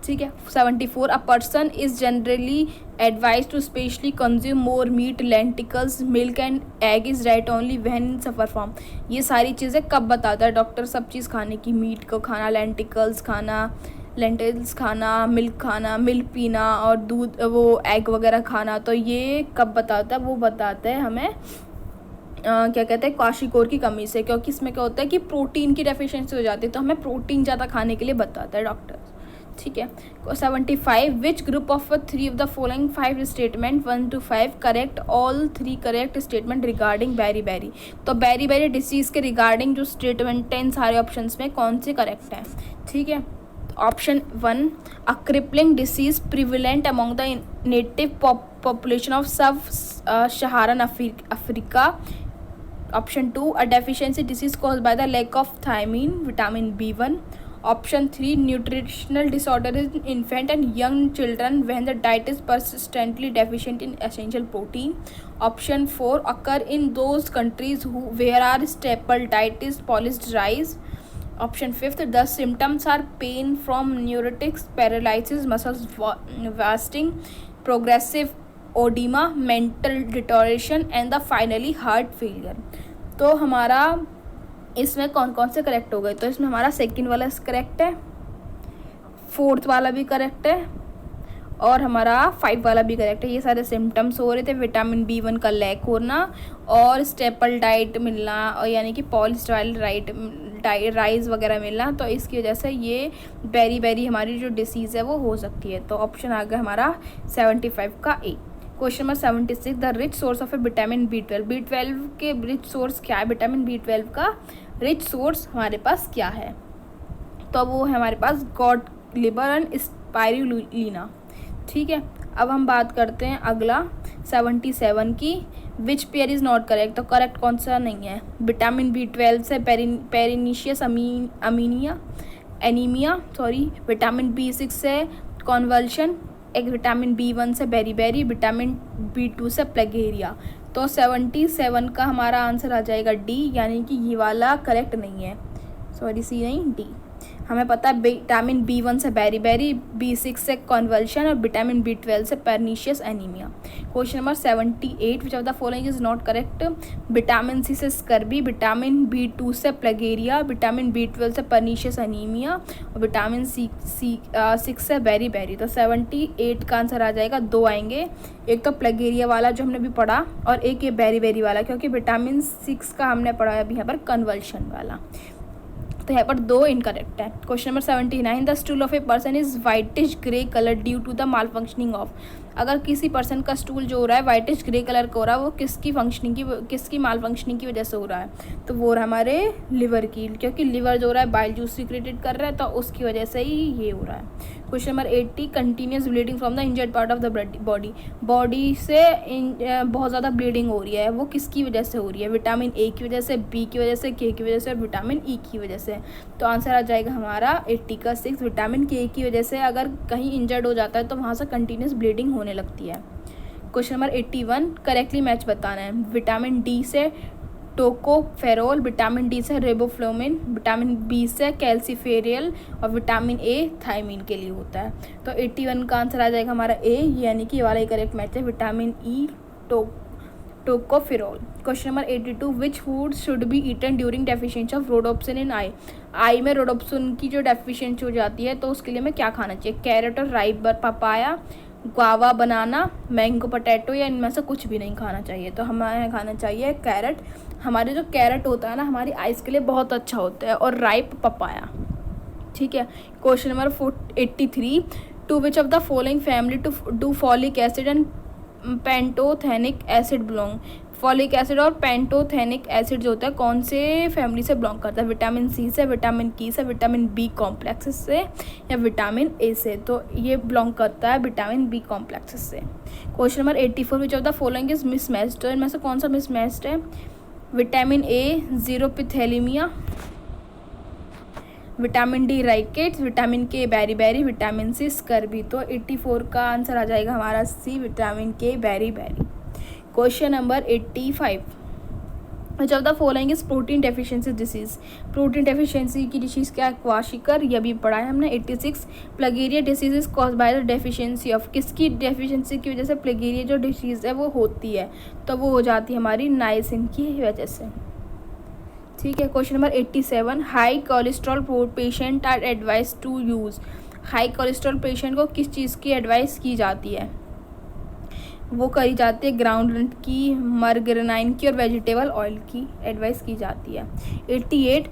ठीक है। 74 a person is generally advise to specially consume more meat, lentils, milk and egg is right only when suffer from. ये सारी चीज़ें कब बताता है डॉक्टर सब चीज़ खाने की, मीट को खाना, लेंटिकल्स खाना, लेंटिल्स खाना, मिल्क पीना और दूध वो एग वगैरह खाना, तो ये कब बताता है, वो बताता है हमें क्या कहते हैं क्वाशीकोर की कमी से, क्योंकि इसमें क्या होता है कि प्रोटीन की डेफिशिएंसी हो जाती है, तो हमें प्रोटीन ज़्यादा खाने के लिए बताता है डॉक्टर। ठीक है। 75 which group of 3 of the following 5 statement 1 to 5 correct, all 3 correct statement regarding beri. तो बेरी डिसीज़ के रिगार्डिंग जो स्टेटमेंट है इन सारे ऑप्शंस में कौन से करेक्ट हैं। ठीक है। Option 1 a crippling disease prevalent among the native population of सब सहारन Africa. Option 2 a deficiency disease caused by the lack of thiamine vitamin B1. Option 3 nutritional disorder in infant and young children when the diet is persistently deficient in essential protein. Option 4 occur in those countries where our staple diet is polished rice. Option 5 the symptoms are pain from neurotics, paralysis, muscles wasting, progressive oedema, mental deterioration and the finally heart failure. तो हमारा इसमें कौन कौन से correct हो गए, तो इसमें हमारा सेकंड वाला करेक्ट है, फोर्थ वाला भी करेक्ट है और हमारा 5 वाला भी करेक्ट है। ये सारे सिम्टम्स हो रहे थे विटामिन B1 का लैक होना और स्टेपल डाइट मिलना और यानी कि पॉलिस्टाइल राइस वगैरह मिलना, तो इसकी वजह से ये बेरी हमारी जो डिसीज़ है वो हो सकती है। तो ऑप्शन आ गया हमारा 75 का A. Question number 76 the rich source of a vitamin B12 के रिच सोर्स क्या है, विटामिन B12 का रिच सोर्स हमारे पास क्या है, तो वो है हमारे पास गॉड लिवर एंड स्पाइरुलिना। ठीक है। अब हम बात करते हैं अगला 77 की, which pair is not correct, तो करेक्ट कौन सा नहीं है, विटामिन B12 से पेरिनिशियस एनीमिया, विटामिन B6 से कॉन्वल्शन, एक विटामिन B1 से बेरी, विटामिन B2 से प्लेगेरिया। तो 77 का हमारा आंसर आ जाएगा डी, यानी कि ये वाला करेक्ट नहीं है, सी नहीं डी। हमें पता है विटामिन B1 से बेरी, B6 से कॉन्वल्शन और विटामिन B12 से pernicious anaemia. Question number 78 which of the following is not correct, vitamin C से स्कर्बी, विटामिन B2 से प्लेगेरिया, विटामिन B12 से परनीशियस एनीमिया और विटामिन C6 से बेरी। तो 78 का आंसर आ जाएगा, 2 आएंगे, एक तो प्लेगेरिया वाला जो हमने भी पढ़ा और एक ये बेरी वाला, क्योंकि विटामिन 6 का हमने पढ़ा है अभी यहाँ पर कन्वल्शन वाला, तो यहाँ पर 2 इनकरेक्ट है। Question number 79 the stool of a person is whitish grey colour due to the malfunctioning of. अगर किसी पर्सन का स्टूल जो हो रहा है वाइटिश ग्रे कलर का हो रहा है, वो किसकी माल फंक्शनिंग की वजह से हो रहा है, तो वो रहा हमारे लिवर की, क्योंकि लिवर जो हो रहा है बाइल जूस सिक्रेटेड कर रहा है, तो उसकी वजह से ही ये हो रहा है। Question number 80 continuous bleeding from the injured part of the body से बहुत ज़्यादा ब्लीडिंग हो रही है, वो किसकी वजह से हो रही है, विटामिन ए की वजह से, बी की वजह से, के की वजह से और विटामिन ई की वजह से। तो आंसर आ जाएगा हमारा 80 का 6, विटामिन के की वजह से अगर कहीं इंजर्ड हो जाता है तो वहाँ से कंटिन्यूस ब्लीडिंग होने लगती है। क्वेश्चन नंबर 81 करेक्टली मैच बताना है, विटामिन डी से टोकोफेरोल, विटामिन डी से रेबोफ्लोविन, विटामिन बी से कैल्सीफेरियल और विटामिन ए थायमीन के लिए होता है। तो 81 का आंसर आ जाएगा हमारा ए, यानी कि ये वाला ही करेक्ट मैच है, vitamin E tocopherol. Question number 82 which food should be eaten during deficiency of rhodopsin in eye में रोडोप्सिन की जो डेफिशिएंसी हो जाती है तो उसके लिए हमें क्या खाना चाहिए, कैरेट और राइबर, पपाया, गुआवा, बनाना, मैंगो, पोटैटो या इनमें से कुछ भी नहीं खाना चाहिए। तो हमें खाना चाहिए कैरेट। हमारे जो कैरेट होता है ना हमारी आइज़ के लिए बहुत अच्छा होता है, और राइप पपाया। ठीक है। Question number 83 to which of the following family to do folic acid and pantothenic acid belong. Folic acid और पेंटोथेनिक एसिड जो होता है कौन से फैमिली से बिलोंग करता है, विटामिन सी से, विटामिन की से, विटामिन बी कॉम्प्लेक्स से या विटामिन ए से, तो ये बिलोंग करता है विटामिन बी कॉम्प्लेक्स से। Question number 84 which of the following is mismatched, तो इनमें से कौन सा मिसमैच्ड है, vitamin A xerophthalmia, vitamin D rickets, vitamin K बेरी, विटामिन सी स्कर्बी। तो 84 का आंसर आ जाएगा हमारा सी, विटामिन के बेरी। Question number 85 which of the following is protein deficiency disease. Protein deficiency की डिसीज़ क्या है? क्वाशिकर, ये भी पढ़ा है हमने। 86 pellagra disease is cause by the deficiency of, किसकी डेफिशिएंसी की वजह से प्लेगेरिया जो डिसीज़ है वो होती है? तो वो हो जाती है हमारी नाइसिन की वजह से। ठीक है, question number 87, high cholesterol patient are advise to use. High cholesterol patient को किस चीज़ की एडवाइस की जाती है? वो करी जाती है ग्राउंडनट की, मार्गरीन की और वेजिटेबल ऑयल की एडवाइस की जाती है। 88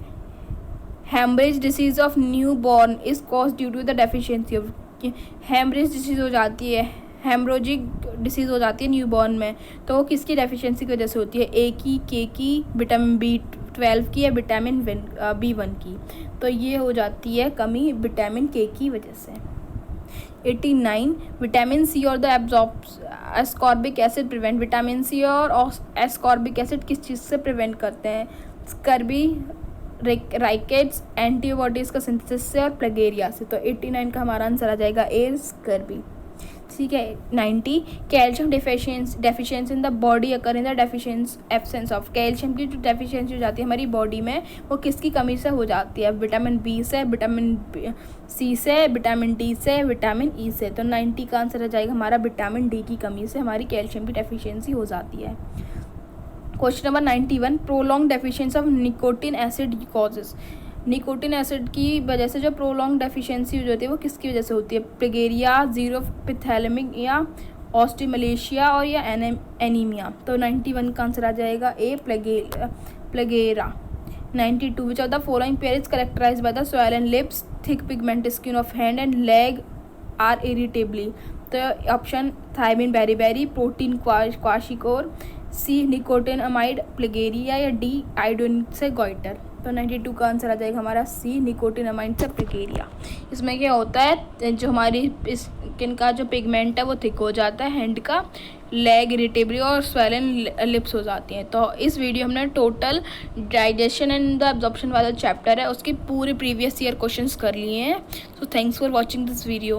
haemorrhage disease of new born is cause due to the deficiency of. Haemorrhage disease हो जाती है, हेमरोजिक डिसीज़ हो जाती है न्यू बॉर्न में, तो वो किसकी डेफिशिएंसी की वजह से होती है? ए की, के की, विटामिन B12 की या विटामिन B1 की? तो ये हो जाती है कमी विटामिन के की वजह से। 89 विटामिन सी और the ascorbic acid prevent. Vitamin C और एस्कॉर्बिक एसिड किस चीज़ से प्रिवेंट करते हैं? स्कर्बी, राइकेट्स, एंटीबॉडीज़ का सिंथेसिस से और प्लेगेरिया से। तो 89 का हमारा आंसर आ जाएगा ए, स्कर्बी। ठीक है, 90 calcium deficiency in the body occur in the absence of. Calcium की जो डेफिशिएंसी हो जाती है हमारी बॉडी में, वो किसकी कमी से हो जाती है? विटामिन बी से, विटामिन सी से, विटामिन डी से, विटामिन ई से। तो 90 का आंसर आ जाएगा हमारा विटामिन डी की कमी से हमारी कैल्शियम की डेफिशिएंसी हो जाती है। Question number 91, prolong deficiency of nicotine acid causes. Nicotine acid की वजह से जो प्रोलॉन्ग डेफिशिएंसी हो जाती है वो किसकी वजह से होती है? प्लेगेरिया, जीरोपिथैलेमिक या ऑस्टिमलेशिया और या एनीमिया। तो 91 का आंसर आ जाएगा A, pellagra. 92 which of the following pair is characterized by the swollen lips, thick pigment skin of hand and leg are irritably. तो option thiamine beriberi, protein kwashiorkor, C nicotinamide pellagra या D iodine से goitre. तो 92 का answer आ जाएगा हमारा सी, nicotinamide से प्लेगेरिया। इसमें क्या होता है, जो हमारी स्किन का जो पिगमेंट है वो थिक हो जाता है, हैंड का, लेग इरिटेबली और स्वेलन लिप्स हो जाती हैं। तो इस वीडियो हमने total digestion and the absorption वाला चैप्टर है उसके पूरे प्रीवियस ईयर क्वेश्चंस कर लिए हैं। So thanks for watching this video.